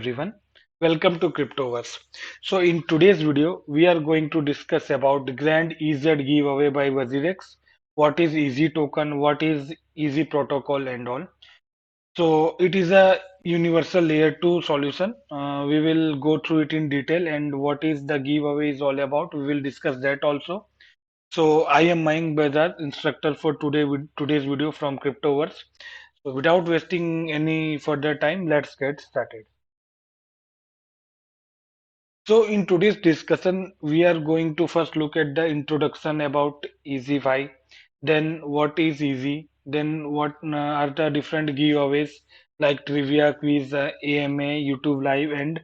everyone. Welcome to Cryptoverse. So in today's video, we are going to discuss about the Grand EZ giveaway by WazirX. What is Easy Token? What is Easy Protocol and all. So it is a universal layer 2 solution. We will go through it in detail and what is the giveaway is all about. We will discuss that also. So I am Mayank Bajaj, instructor for today's video from Cryptoverse. So without wasting any further time, let's get started. So in today's discussion, we are going to first look at the introduction about EasyFi, then what is Easy, then what are the different giveaways like trivia, quiz, AMA, YouTube Live, and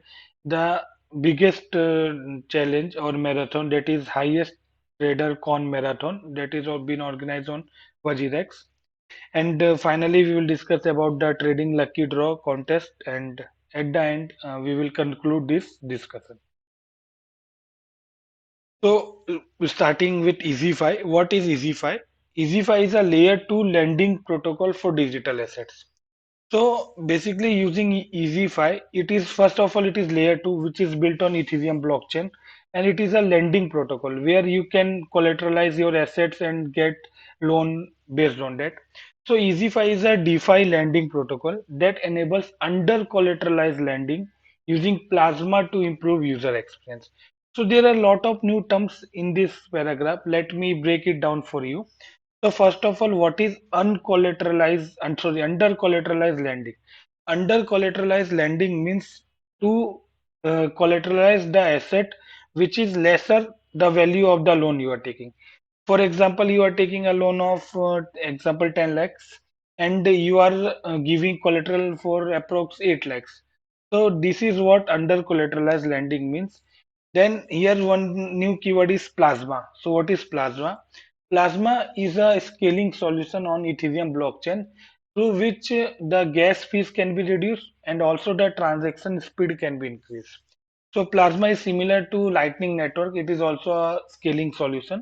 the biggest challenge or marathon that is highest trader con marathon that is been organized on Wajirex. And finally, we will discuss about the trading lucky draw contest, and at the end, we will conclude this discussion. So, starting with EasyFi, what is EasyFi? EasyFi is a layer 2 lending protocol for digital assets. So, basically, using EasyFi, it is first of all, it is layer 2, which is built on Ethereum blockchain, and it is a lending protocol where you can collateralize your assets and get loan based on that. So, EasyFi is a DeFi lending protocol that enables under collateralized lending using Plasma to improve user experience. So there are a lot of new terms in this paragraph. Let me break it down for you. So first of all, what is uncollateralized, I'm sorry, under collateralized lending? Under collateralized lending means to collateralize the asset which is lesser the value of the loan you are taking. For example, you are taking a loan of example 10 lakhs and you are giving collateral for approx 8 lakhs. So this is what under collateralized lending means. Then here one new keyword is Plasma. So what is Plasma? Plasma is a scaling solution on Ethereum blockchain through which the gas fees can be reduced and also the transaction speed can be increased. So Plasma is similar to Lightning Network. It is also a scaling solution.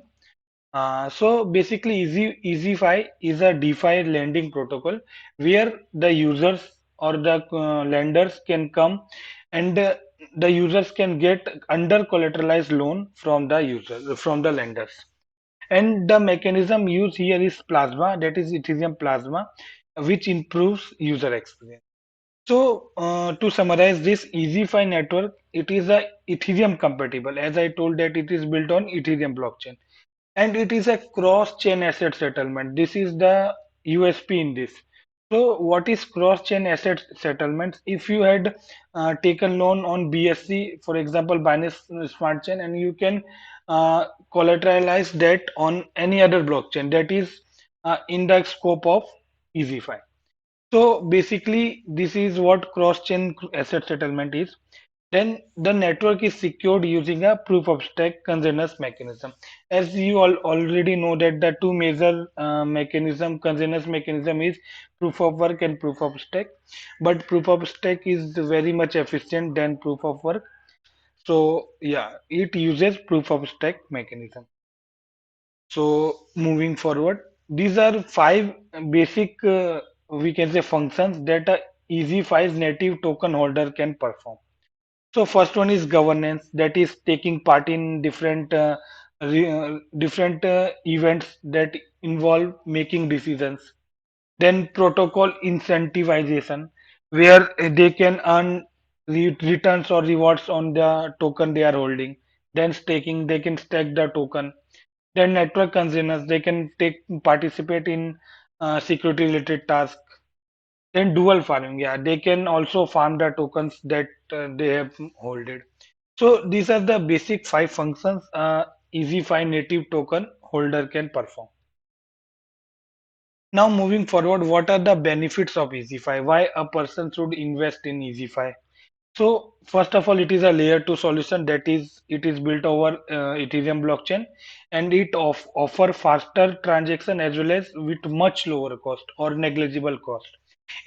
So basically, EasyFi is a DeFi lending protocol where the users or the lenders can come and the users can get under collateralized loan from the users from the lenders. And the mechanism used here is Plasma, that is Ethereum Plasma, which improves user experience. So to summarize this EasyFi network, it is a Ethereum compatible. As I told that it is built on Ethereum blockchain and it is a cross-chain asset settlement. This is the USP in this. So what is cross-chain asset settlements? If you had taken loan on BSC, for example, Binance Smart Chain, and you can collateralize that on any other blockchain that is in the scope of EasyFi. So basically, this is what cross-chain asset settlement is. Then the network is secured using a proof of stake consensus mechanism. As you all already know that the two major consensus mechanism is proof of work and proof of stake. But proof of stake is very much efficient than proof of work. So yeah, it uses proof of stake mechanism. So moving forward, these are five basic we can say functions that a EasyFi's native token holder can perform. So first one is governance, that is taking part in different events that involve making decisions. Then protocol incentivization, where they can earn returns or rewards on the token they are holding. Then staking, they can stake the token. Then network containers, they can take participate in security related tasks. Then dual farming, yeah, they can also farm the tokens that they have holded. So these are the basic five functions EasyFi native token holder can perform. Now moving forward, what are the benefits of EasyFi? Why a person should invest in EasyFi? So first of all, it is a layer 2 solution, that is it is built over Ethereum blockchain, and it offer faster transaction as well as with much lower cost or negligible cost.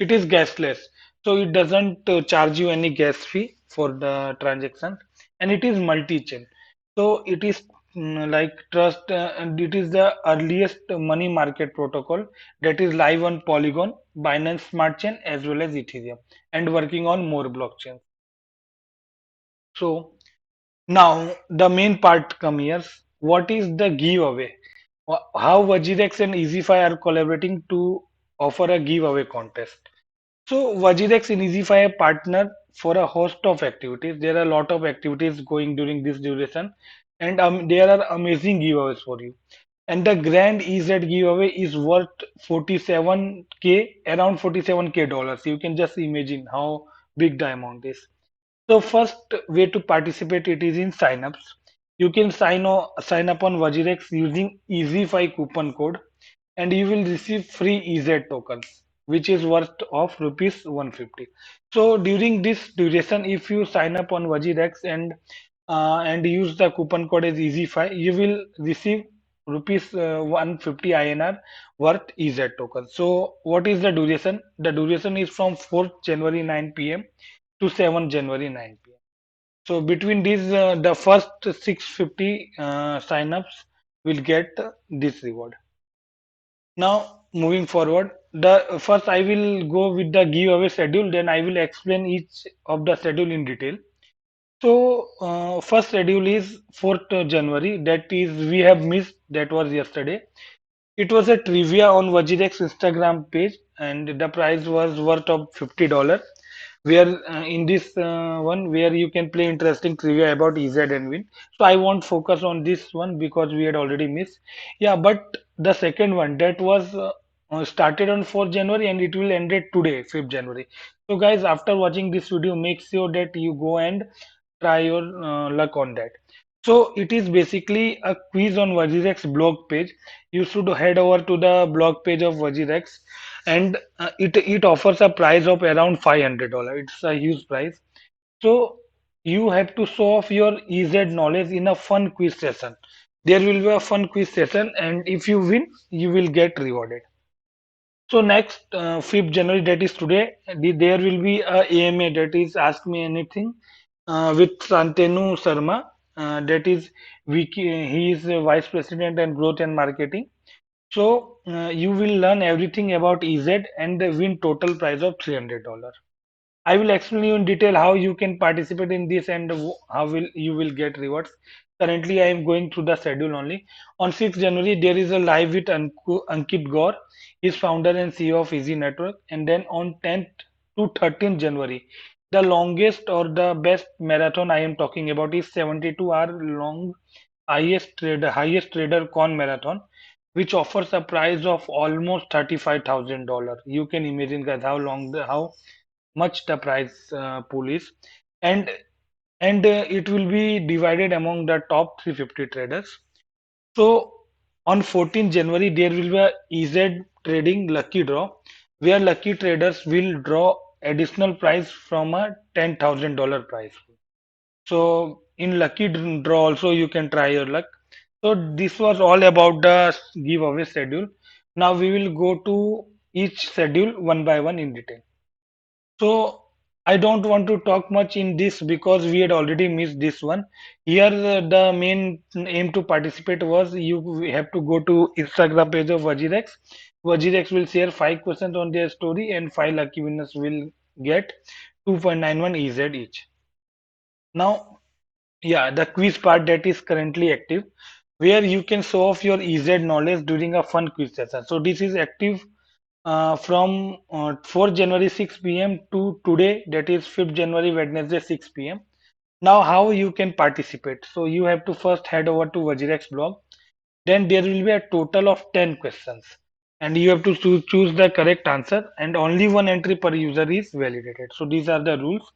It is gasless, so it doesn't charge you any gas fee for the transaction, and it is multi-chain. So it is like trust, and it is the earliest money market protocol that is live on Polygon, Binance Smart Chain as well as Ethereum, and working on more blockchains. So now the main part come here. What is the giveaway? How Vajirex and EasyFi are collaborating to offer a giveaway contest. So Vajirex and EasyFi are partner for a host of activities. There are a lot of activities going during this duration, and there are amazing giveaways for you. And the grand EZ giveaway is worth 47K, around 47K dollars. You can just imagine how big the amount is. So first way to participate it is in signups. You can sign up on Vajirex using EasyFi coupon code, and you will receive free EZ tokens, which is worth of rupees 150. So during this duration, if you sign up on Vajirex and use the coupon code as EasyFi, you will receive rupees 150 INR worth EZ tokens. So what is the duration? The duration is from 4th January 9 p.m. to 7th January 9 p.m. So between these, the first 650 signups will get this reward. Now moving forward, the first I will go with the giveaway schedule. Then I will explain each of the schedule in detail. So first schedule is 4th January. That is we have missed. That was yesterday. It was a trivia on Vajirex Instagram page, and the prize was worth of $50. Where in this one, where you can play interesting trivia about EZ and Win. So I won't focus on this one because we had already missed. Yeah, but the second one that was started on 4th January and it will end it today, 5th January. So guys, after watching this video, make sure that you go and try your luck on that. So it is basically a quiz on Vajirex blog page. You should head over to the blog page of Vajirex, and it offers a price of around $500. It's a huge price. So you have to show off your EZ knowledge in a fun quiz session. There will be a fun quiz session, and if you win, you will get rewarded. So next, 5th January, that is today, there will be a AMA, that is Ask Me Anything, with Santanu Sharma. That is he is Vice President and Growth and Marketing. So you will learn everything about EZ and win total prize of $300. I will explain you in detail how you can participate in this and how will you will get rewards. Currently, I am going through the schedule only. On 6th January, there is a live with Ankit Gaur, his founder and CEO of Easy Network. And then on 10th to 13th January, the longest or the best marathon I am talking about is 72-hour long highest trader con marathon, which offers a prize of almost $35,000. You can imagine guys how much the price pool is, and it will be divided among the top 350 traders. So on 14th January there will be a EZ trading lucky draw, where lucky traders will draw additional prize from a $10,000 prize. So in lucky draw also you can try your luck. So this was all about the giveaway schedule. Now we will go to each schedule one by one in detail. So I don't want to talk much in this because we had already missed this one. Here the main aim to participate was you have to go to Instagram page of Vajirex. Vajirex will share 5 questions on their story and 5 lucky winners will get 2.91 EZ each. Now, yeah, the quiz part that is currently active, where you can show off your EZ knowledge during a fun quiz session. So this is active from 4th January 6 p.m. to today, that is 5th January Wednesday 6 p.m. Now how you can participate? So you have to first head over to Vajirex blog. Then there will be a total of 10 questions and you have to choose the correct answer, and only one entry per user is validated. So these are the rules.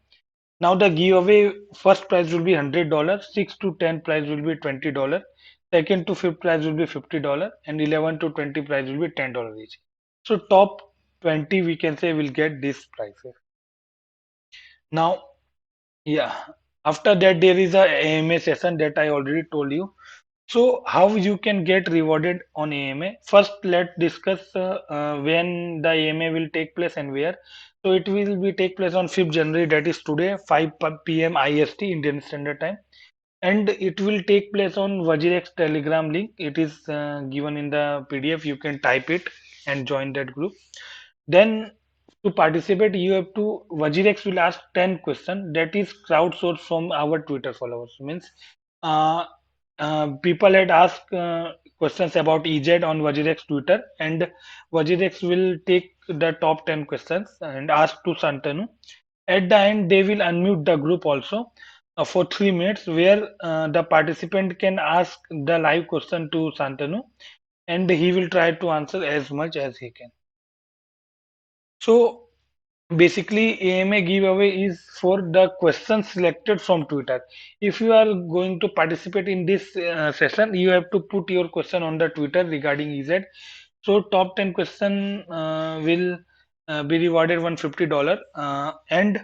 Now the giveaway first prize will be $100, 6 to 10 prize will be $20, second to fifth prize will be $50, and 11 to 20 prize will be $10 each. So top 20 we can say will get this prizes. Now, yeah, after that there is a AMA session that I already told you. So how you can get rewarded on AMA? First, let's discuss when the AMA will take place and where. So it will be take place on 5th January, that is today, 5 p.m. IST, Indian Standard Time, and it will take place on Vajirex Telegram link. It is given in the PDF. You can type it and join that group. Then To participate, you have to Wajirex will ask 10 questions that is crowdsourced from our Twitter followers. Means uh, people had asked questions about EZ on Wajirex Twitter, and Wajirex will take the top 10 questions and ask to Santanu. At the end, they will unmute the group also for 3 minutes, where the participant can ask the live question to Santanu, and he will try to answer as much as he can. So basically, AMA giveaway is for the questions selected from Twitter. If you are going to participate in this session, you have to put your question on the Twitter regarding EZ. So top 10 question will be rewarded $150, and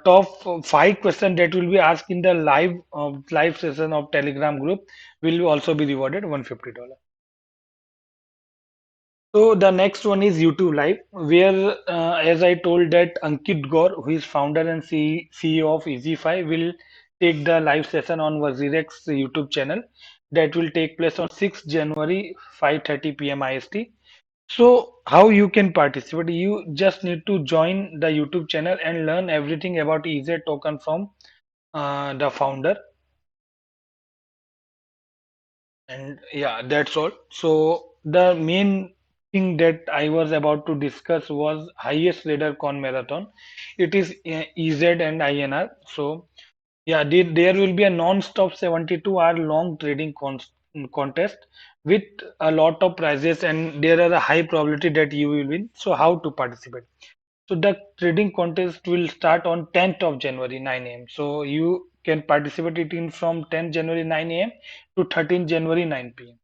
top 5 question that will be asked in the live session of Telegram group will also be rewarded $150. So the next one is YouTube Live, where, as I told that Ankit Gaur, who is founder and CEO of EasyFi, will take the live session on Wazirex YouTube channel. That will take place on 6th January, 5:30 p.m. IST. So how you can participate? You just need to join the YouTube channel and learn everything about EZ token from the founder. And yeah, that's all. So the main thing that I was about to discuss was highest radar con marathon. It is EZ and INR. So yeah, there will be a non-stop 72-hour long trading contest with a lot of prizes, and there are a high probability that you will win. So how to participate? So the trading contest will start on 10th of January 9 a.m. So you can participate it in from 10th January 9 a.m. to 13th January 9 p.m.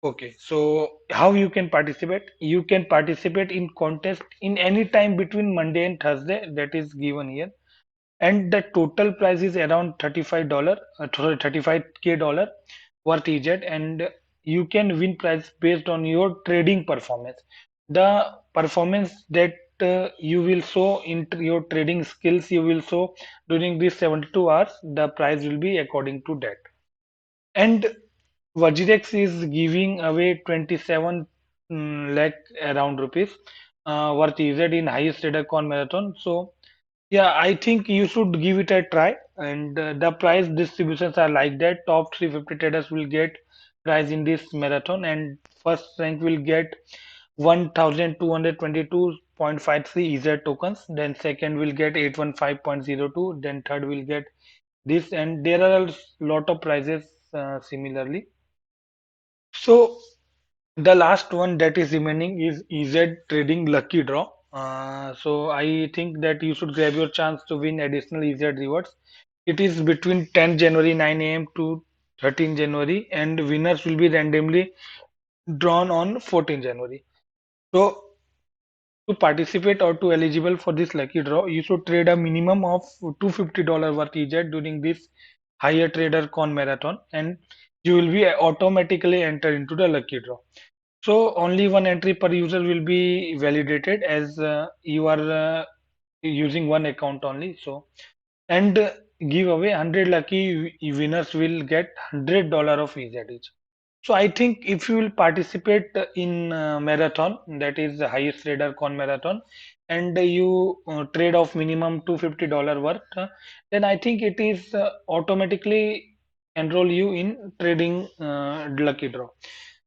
Okay, so how you can participate? You can participate in contest in any time between Monday and Thursday that is given here, and the total price is around $35, sorry, 35K dollar worth EZ, and you can win prize based on your trading performance. The performance that you will show in your trading skills you will show during these 72 hours, the price will be according to that. And Vajirex is giving away 27 lakh around rupees worth EZ in highest trader con marathon. So yeah, I think you should give it a try. And the price distributions are like that. Top 350 traders will get prize in this marathon, and first rank will get 1222.53 EZ tokens. Then second will get 815.02. Then third will get this, and there are a lot of prizes similarly. So the last one that is remaining is EZ Trading Lucky Draw. So I think that you should grab your chance to win additional EZ rewards. It is between 10 January 9 a.m. to 13 January, and winners will be randomly drawn on 14 January. So to participate or to eligible for this lucky draw, you should trade a minimum of $250 worth EZ during this higher trader con marathon, and you will be automatically entered into the lucky draw. So only one entry per user will be validated, as you are using one account only. So and giveaway 100 lucky winners will get $100 of EZ each. So I think if you will participate in marathon, that is the highest trader con marathon, and you trade off minimum $250 worth, then I think it is automatically enroll you in trading lucky draw.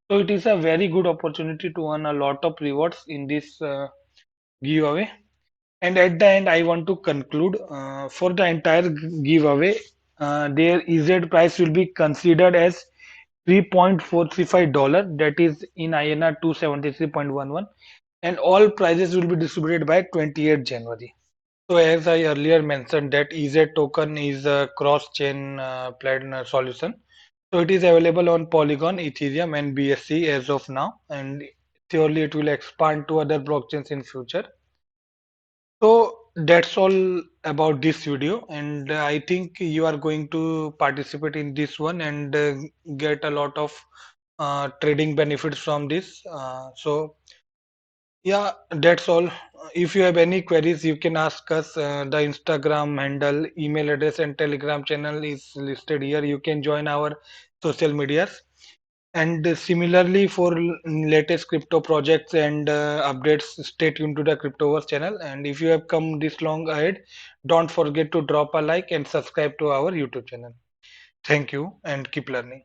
So it is a very good opportunity to earn a lot of rewards in this giveaway. And at the end, I want to conclude for the entire giveaway, their EZ price will be considered as $3.435, that is in INR 273.11, and all prizes will be distributed by 28th January. So as I earlier mentioned that EZ token is a cross-chain plan solution. So it is available on Polygon, Ethereum, and BSC as of now, and surely it will expand to other blockchains in future. So that's all about this video, and I think you are going to participate in this one and get a lot of trading benefits from this. So yeah, that's all. If you have any queries, you can ask us. The Instagram handle, email address, and Telegram channel is listed here. You can join our social medias. And similarly, for latest crypto projects and updates, stay tuned to the Cryptoverse channel. And if you have come this long ahead, don't forget to drop a like and subscribe to our YouTube channel. Thank you and keep learning.